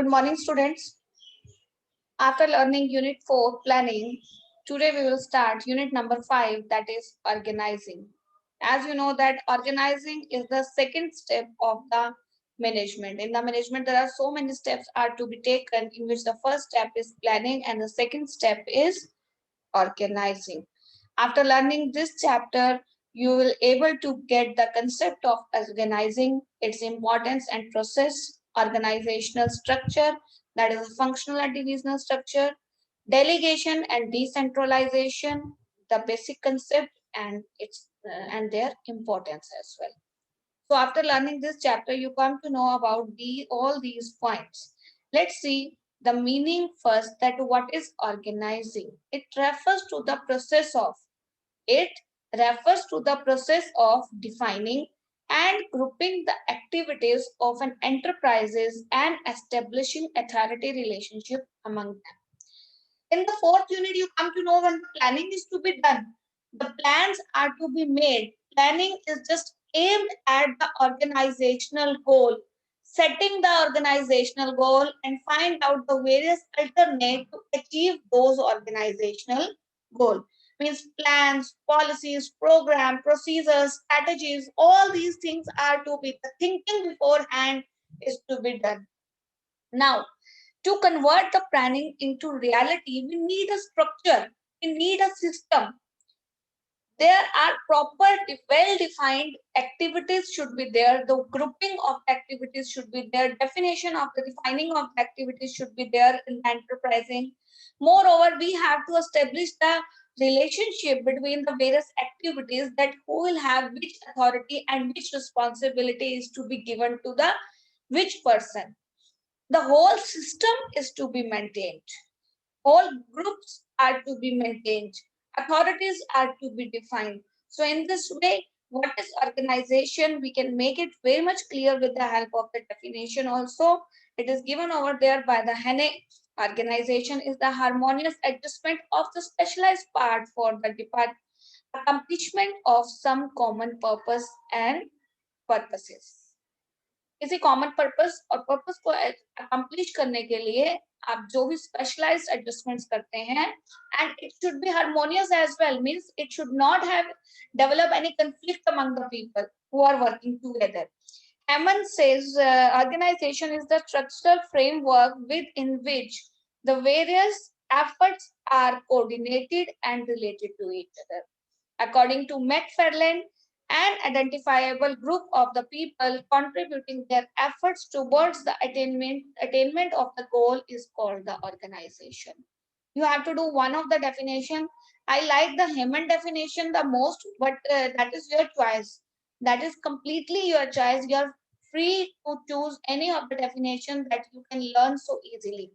Good morning, students. After learning Unit 4, Planning, today we will start Unit number 5, that is Organizing. As you know that organizing is the second step of the management. In the management, there are so many steps are to be taken, in which the first step is planning and the second step is organizing. After learning this chapter, you will able to get the concept of organizing, its importance and process, organizational structure, that is functional and divisional structure, delegation and decentralization, the basic concept and their importance as well. So after learning this chapter, you come to know about all these points. Let's see the meaning first, that what is organizing. It refers to the process of defining and grouping the activities of an enterprises and establishing authority relationship among them. In the fourth unit, you come to know when the planning is to be done. The plans are to be made. Planning is just aimed at the organizational goal, setting the organizational goal and find out the various alternate to achieve those organizational goal. Means plans, policies, program, procedures, strategies, all these things are to be the thinking beforehand is to be done. Now, to convert the planning into reality, we need a structure, we need a system. There are proper, well defined activities should be there, the grouping of activities should be there, definition of the defining of the activities should be there in the enterprising. Moreover, we have to establish the relationship between the various activities, that who will have which authority and which responsibility is to be given to the which person. The whole system is to be maintained. All groups are to be maintained. Authorities are to be defined. So in this way, what is organization? We can make it very much clear with the help of the definition also. It is given over there by the Henne. Organization is the harmonious adjustment of the specialized part for the accomplishment of some common purpose and purposes. किसी common purpose और purpose को accomplish करने के लिए आप जो भी specialised adjustments करते हैं, and it should be harmonious as well, means it should not have develop any conflict among the people who are working together. Hammond says organization is the structural framework within which the various efforts are coordinated and related to each other. According to McFarland, an identifiable group of the people contributing their efforts towards the attainment of the goal is called the organization. You have to do one of the definition. I like the Hammond definition the most, but that is your choice. That is completely your choice. You are free to choose any of the definition that you can learn so easily.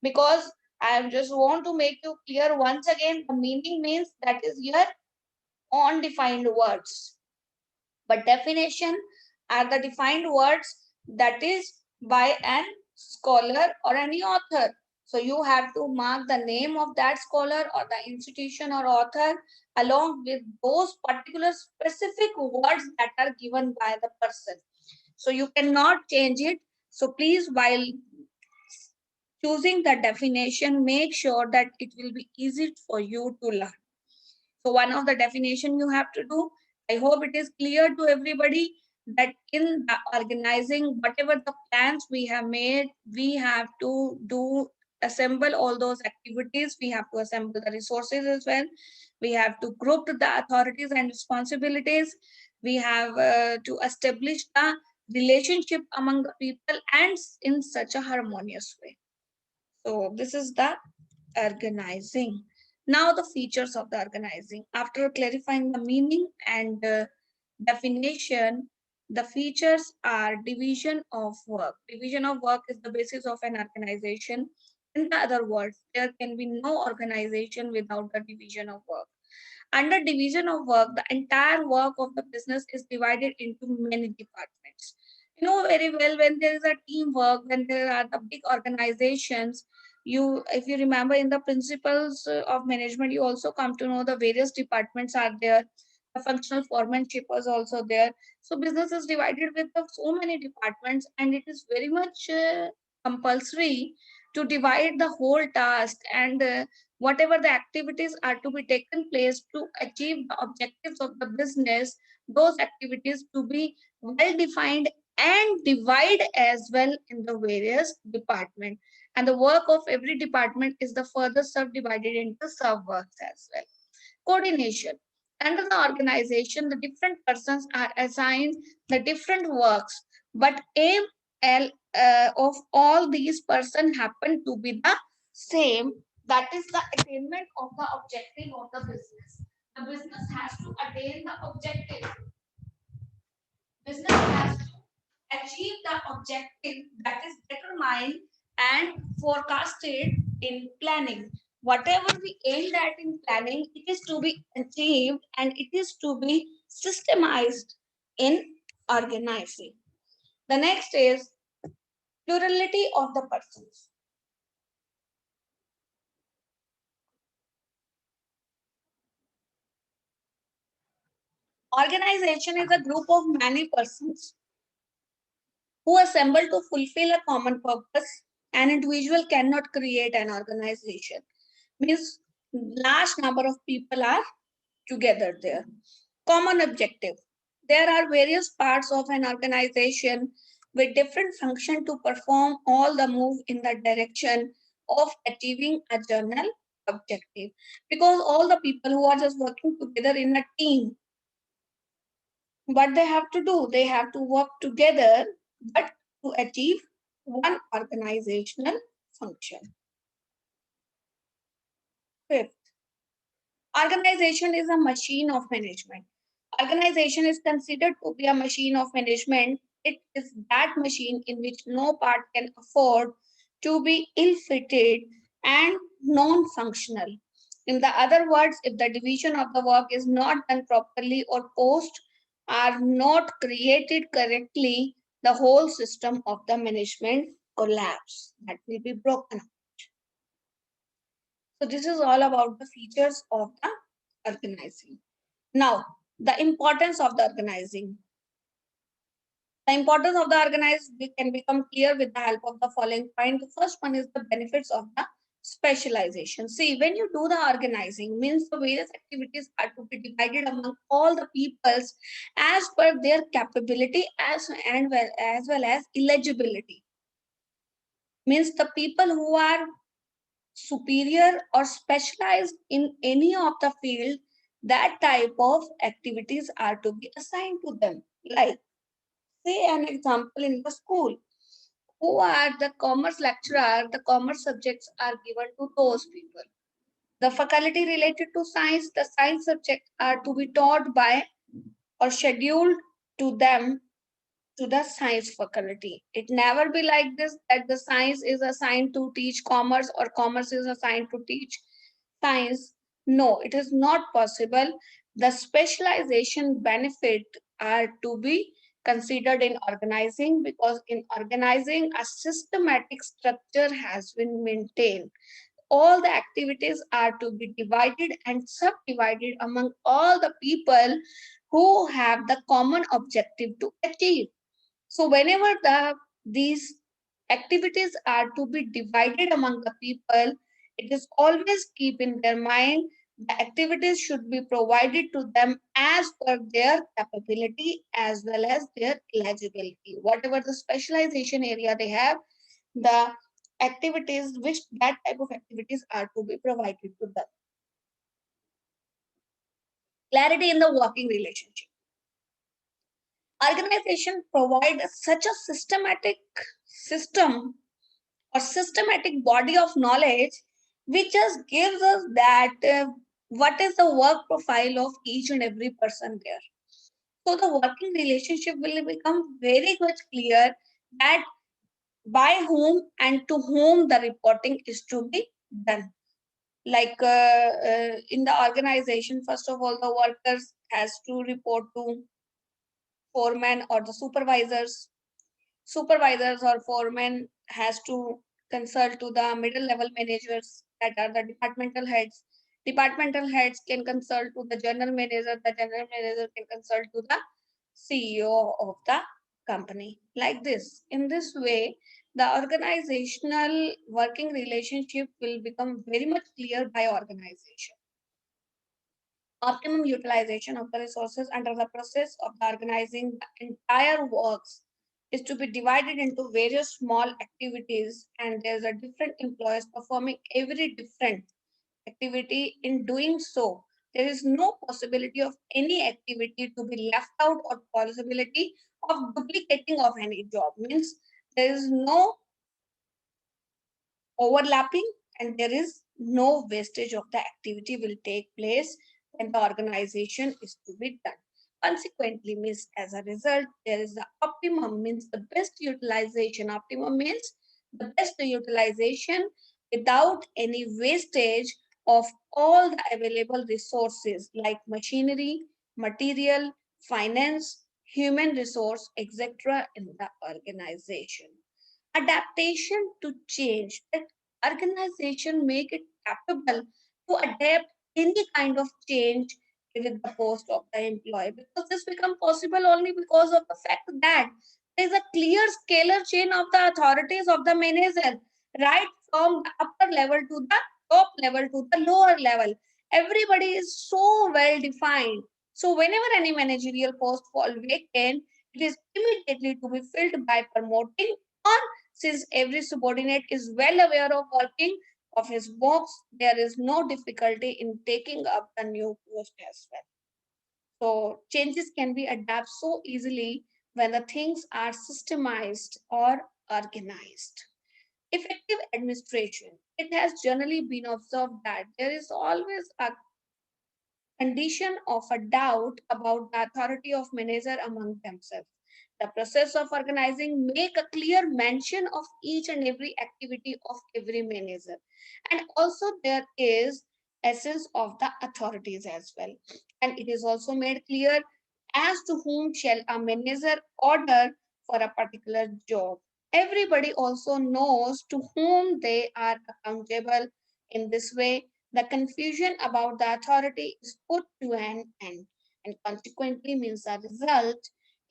Because I just want to make you clear once again, the meaning means that is your undefined words, but definition are the defined words that is by an scholar or any author. So you have to mark the name of that scholar or the institution or author along with those particular specific words that are given by the person. So you cannot change it. So please, while choosing the definition, make sure that it will be easy for you to learn. So one of the definition you have to do, I hope it is clear to everybody that in the organizing, whatever the plans we have made, we have to assemble all those activities. We have to assemble the resources as well. We have to group the authorities and responsibilities. We have to establish the relationship among the people and in such a harmonious way. So this is the organizing. Now the features of the organizing. After clarifying the meaning and definition, the features are division of work. Division of work is the basis of an organization. In other words, there can be no organization without the division of work. Under division of work, the entire work of the business is divided into many departments. You know very well, when there is a teamwork, when there are the big organizations, if you remember in the principles of management, you also come to know the various departments are there. The functional foremanship was also there. So business is divided with so many departments, and it is very much compulsory to divide the whole task, and whatever the activities are to be taken place to achieve the objectives of the business, those activities to be well defined and divide as well in the various department, and the work of every department is the further subdivided into sub works as well. Coordination. Under the organization, the different persons are assigned the different works, but aim of all these persons happen to be the same. That is the attainment of the objective of the business. The business has to attain the objective. Business has to achieve the objective that is determined and forecasted in planning. Whatever we aimed at in planning, it is to be achieved and it is to be systemized in organizing. The next is plurality of the persons. Organization is a group of many persons who assemble to fulfill a common purpose. An individual cannot create an organization. Means large number of people are together there. Common objective. There are various parts of an organization with different function to perform all the move in the direction of achieving a general objective. Because all the people who are just working together in a team, what they have to do, they have to work together, but to achieve one organizational function. Fifth, organization is a machine of management. Organization is considered to be a machine of management. It is that machine in which no part can afford to be ill-fitted and non-functional. In the other words, if the division of the work is not done properly or posts are not created correctly, the whole system of the management collapse. That will be broken. So this is all about the features of the organizing. Now, the importance of the organizing. The importance of the organized can become clear with the help of the following point. The first one is the benefits of the specialization. See, when you do the organizing, means the various activities are to be divided among all the peoples as per their capability as well as eligibility. Means the people who are superior or specialized in any of the field, that type of activities are to be assigned to them. Like, say an example in the school, who are the commerce lecturer, the commerce subjects are given to those people. The faculty related to science, the science subjects are to be taught by or scheduled to them to the science faculty. It never be like this that the science is assigned to teach commerce or commerce is assigned to teach science. No, it is not possible. The specialization benefit are to be considered in organizing, because in organizing a systematic structure has been maintained. All the activities are to be divided and subdivided among all the people who have the common objective to achieve. So whenever these activities are to be divided among the people, it is always keep in their mind the activities should be provided to them as per their capability as well as their eligibility. Whatever the specialization area they have, the activities which that type of activities are to be provided to them. Clarity in the working relationship. Organization provide such a systematic system or systematic body of knowledge which just gives us that what is the work profile of each and every person there. So the working relationship will become very much clear that by whom and to whom the reporting is to be done. Like in the organization, first of all, the workers has to report to foreman or the supervisors. Supervisors or foremen has to consult to the middle level managers, that are the departmental heads. Departmental heads can consult to the general manager. The general manager can consult to the CEO of the company. Like this. In this way, the organizational working relationship will become very much clear by organization. Optimum utilization of the resources under the process of the organizing the entire works is to be divided into various small activities, and there's a different employees performing every different activity. In doing so, there is no possibility of any activity to be left out or possibility of duplicating of any job. Means there is no overlapping and there is no wastage of the activity will take place when the organization is to be done. Consequently, means as a result, there is the optimum, means the best utilization. Optimum means the best utilization without any wastage of all the available resources like machinery, material, finance, human resource, etc. in the organization. Adaptation to change, that organization make it capable to adapt any kind of change with the post of the employee, because this become possible only because of the fact that there is a clear scalar chain of the authorities of the manager, right from the upper level to the top level to the lower level. Everybody is so well defined, so whenever any managerial post fall vacant, it is immediately to be filled by promoting, or since every subordinate is well aware of working of his box, there is no difficulty in taking up the new post as well. So changes can be adapted so easily when the things are systemized or organized. Effective administration. It has generally been observed that there is always a condition of a doubt about the authority of manager among themselves. The process of organizing make a clear mention of each and every activity of every manager. And also there is essence of the authorities as well. And it is also made clear as to whom shall a manager order for a particular job. Everybody also knows to whom they are accountable. In this way, the confusion about the authority is put to an end, and consequently means the result,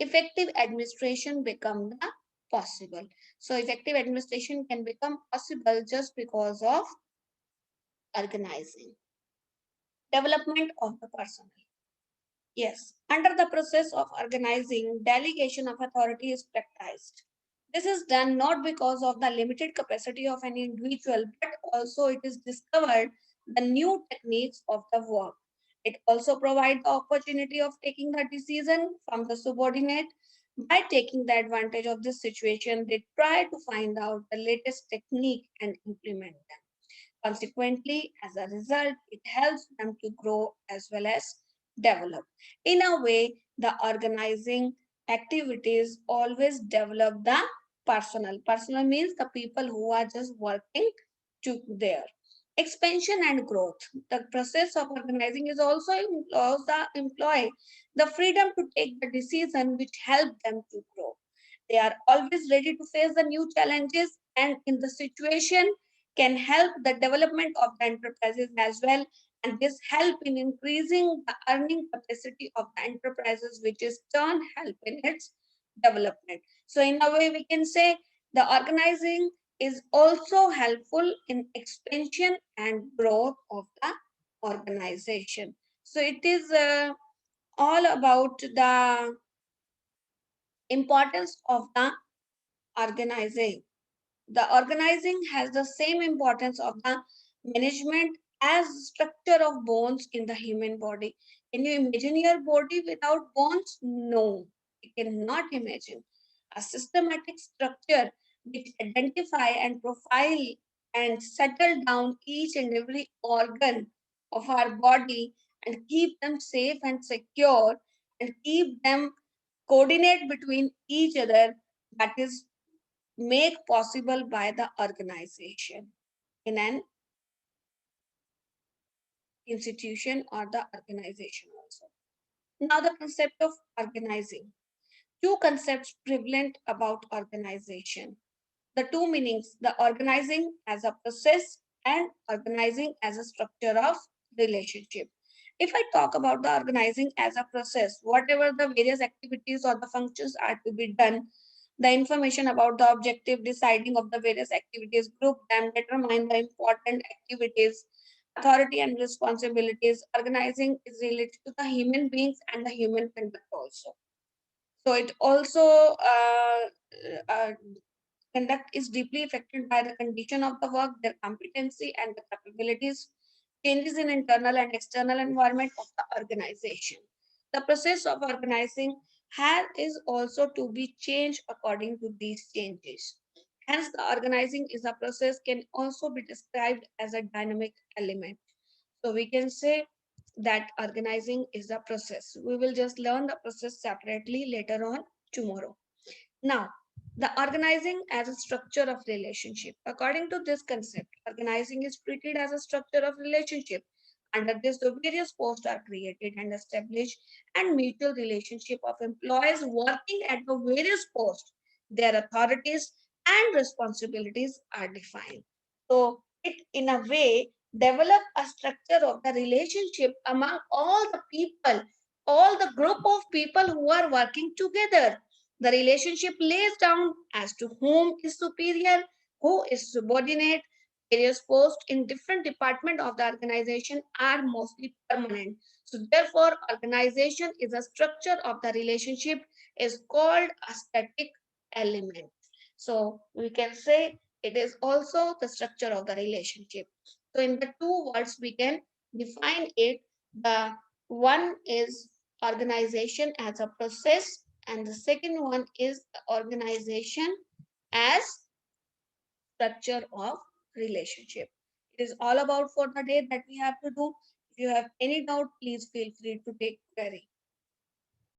effective administration become the possible. So effective administration can become possible just because of organizing. Development of the personnel. Yes, under the process of organizing, delegation of authority is practiced. This is done not because of the limited capacity of any individual, but also it is discovered the new techniques of the work. It also provides the opportunity of taking the decision from the subordinate. By taking the advantage of this situation, they try to find out the latest technique and implement them. Consequently, as a result, it helps them to grow as well as develop. In a way, the organizing activities always develop the personal. Personal means the people who are just working to there. Expansion and growth. The process of organizing is also allows the employee the freedom to take the decision which help them to grow. They are always ready to face the new challenges, and in the situation can help the development of the enterprises as well, and this help in increasing the earning capacity of the enterprises, which is turn help in its development. So in a way we can say the organizing is also helpful in expansion and growth of the organization. So it is all about the importance of the organizing. The organizing has the same importance of the management as structure of bones in the human body. Can you imagine your body without bones? No, you cannot imagine. A systematic structure which identify and profile and settle down each and every organ of our body and keep them safe and secure and keep them coordinate between each other, that is made possible by the organization in an institution or the organization also. Now the concept of organizing. Two concepts prevalent about organization. The two meanings, the organizing as a process and organizing as a structure of relationship. If I talk about the organizing as a process, whatever the various activities or the functions are to be done, the information about the objective, deciding of the various activities, group them, determine the important activities, authority and responsibilities. Organizing is related to the human beings and the human conduct also. So it also uh, conduct is deeply affected by the condition of the work, their competency and the capabilities, changes in internal and external environment of the organization. The process of organizing is also to be changed according to these changes. Hence, the organizing is a process can also be described as a dynamic element. So we can say that organizing is a process. We will just learn the process separately later on tomorrow. Now, the organizing as a structure of relationship. According to this concept, organizing is treated as a structure of relationship. Under this, the various posts are created and established, and mutual relationship of employees working at the various posts. Their authorities and responsibilities are defined. So, it in a way develop a structure of the relationship among all the people, all the group of people who are working together. The relationship lays down as to whom is superior, who is subordinate. Various posts in different department of the organization are mostly permanent. So therefore, organization is a structure of the relationship is called a static element. So we can say it is also the structure of the relationship. So in the two words, we can define it. The one is organization as a process, and the second one is the organization as structure of relationship. It is all about for the day that we have to do. If you have any doubt, please feel free to take query.